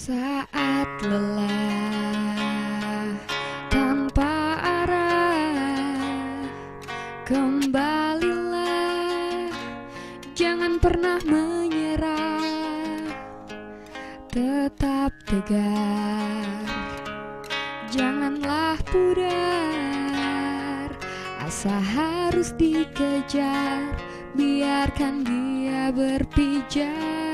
Saat lelah tanpa arah, kembalilah, jangan pernah menyerah. Tetap tegar, janganlah pudar. Asa harus dikejar, biarkan dia berpijar.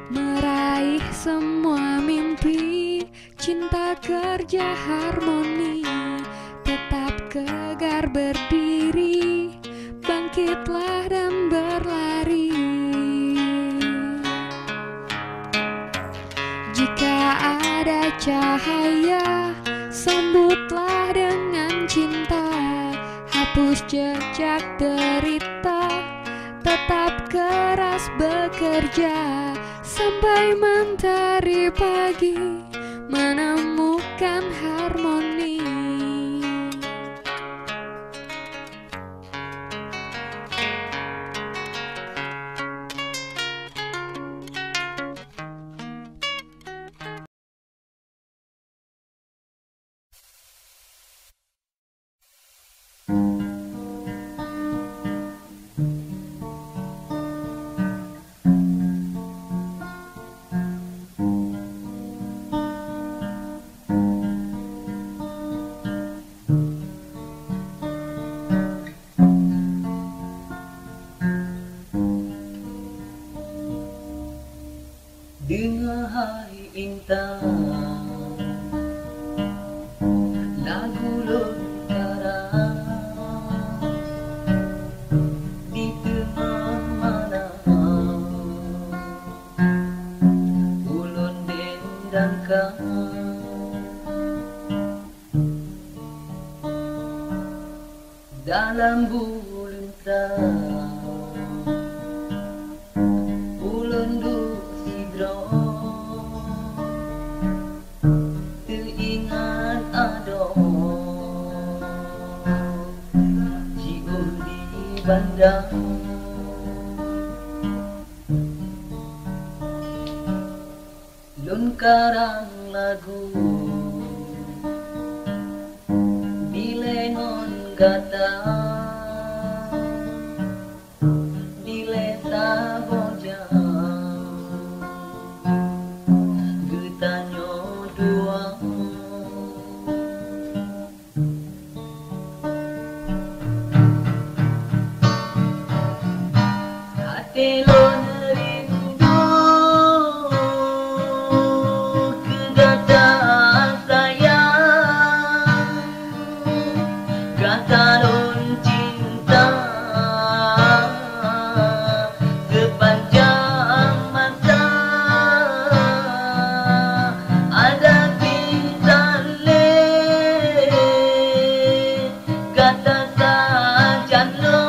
Meraih semua mimpi, cinta kerja harmoni. Tetap tegar berdiri, bangkitlah dan berlari. Jika ada cahaya, sambutlah dengan cinta. Hapus jejak derita, tetap keras bekerja sampai mentari pagi menemukan harmoni. Dengar hai intan, lagu lontaran di tengah malam. Ulun dendangkan dalam buluntan. Ulun teringat adon jiun di bandang. Lun karang lagu bilengon gata dileta bojang. Elon rindu kedatangan sayang, katalon cinta sepanjang masa. Ada bintang le kata saja lo.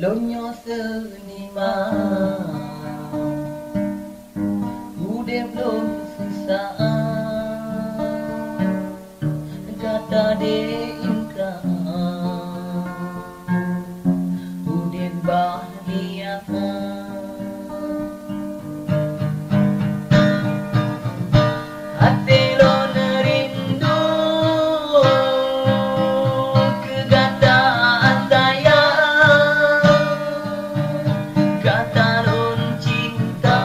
Lonyo seniman udep belum susah kata de intan udep bahagia. Hati lon rindu kegataan sayang, katalon cinta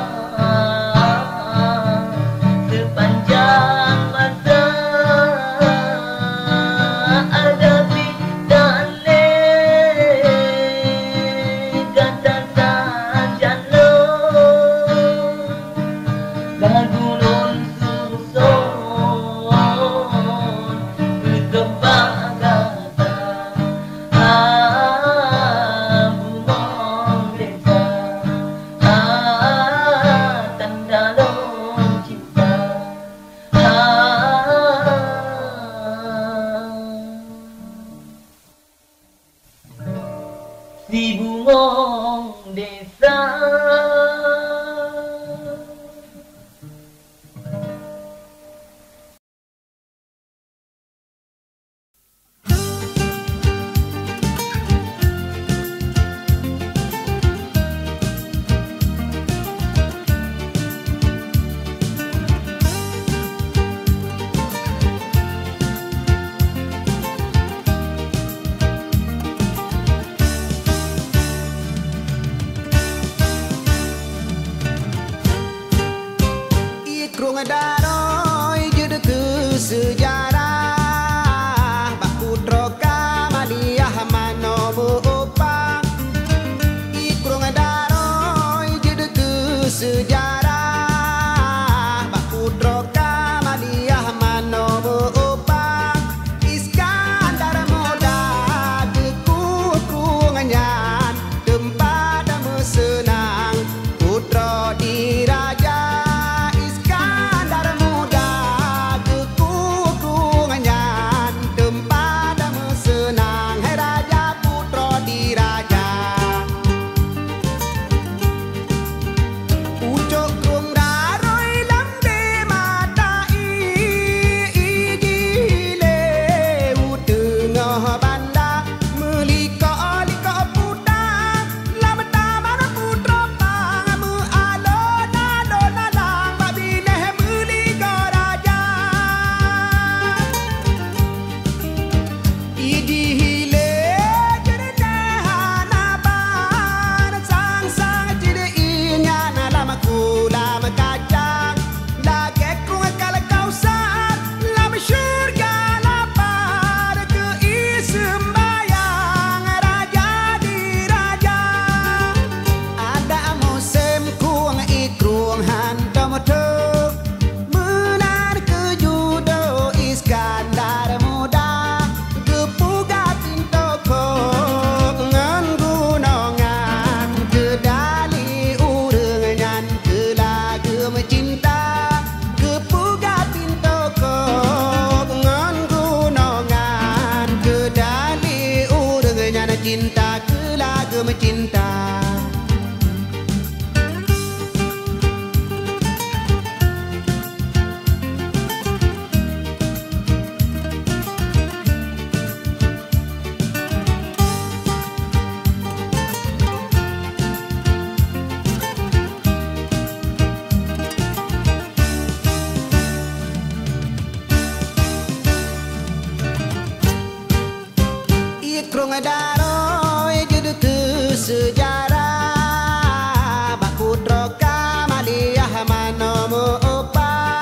bumong desa. Krung daroi jud ke sejarah Bak putra Kamaliah mano beopa. Krung daroi jud ke sejarah Bak putra Kamaliah mano beopa. Iskandar muda ke krunganyan tempat mesenang putra diraja. Cinta ke lagu cinta. Krung daroi jud ke sejarah Bak putra Kamaliah mano beopa.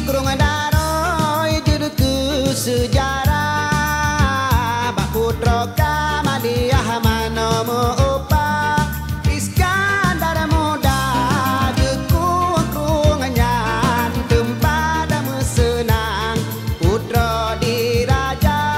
Krung daroi jud ke sejarah Bak putra Kamaliah mano beopa. Iskandar muda ke krunganyan tempat mesenang putra diraja.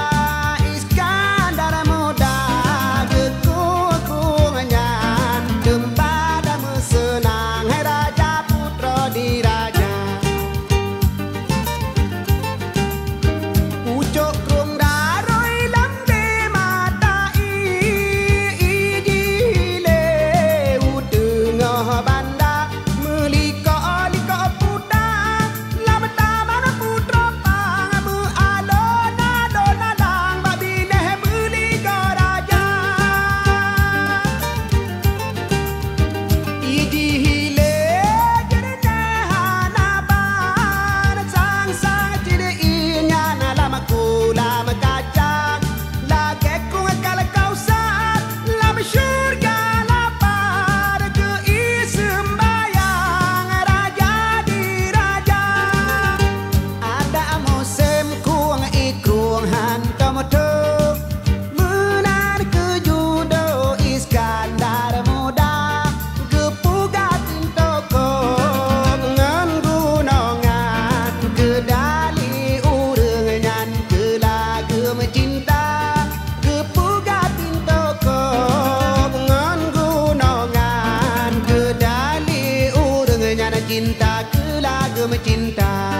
Cinta ke lagu cinta.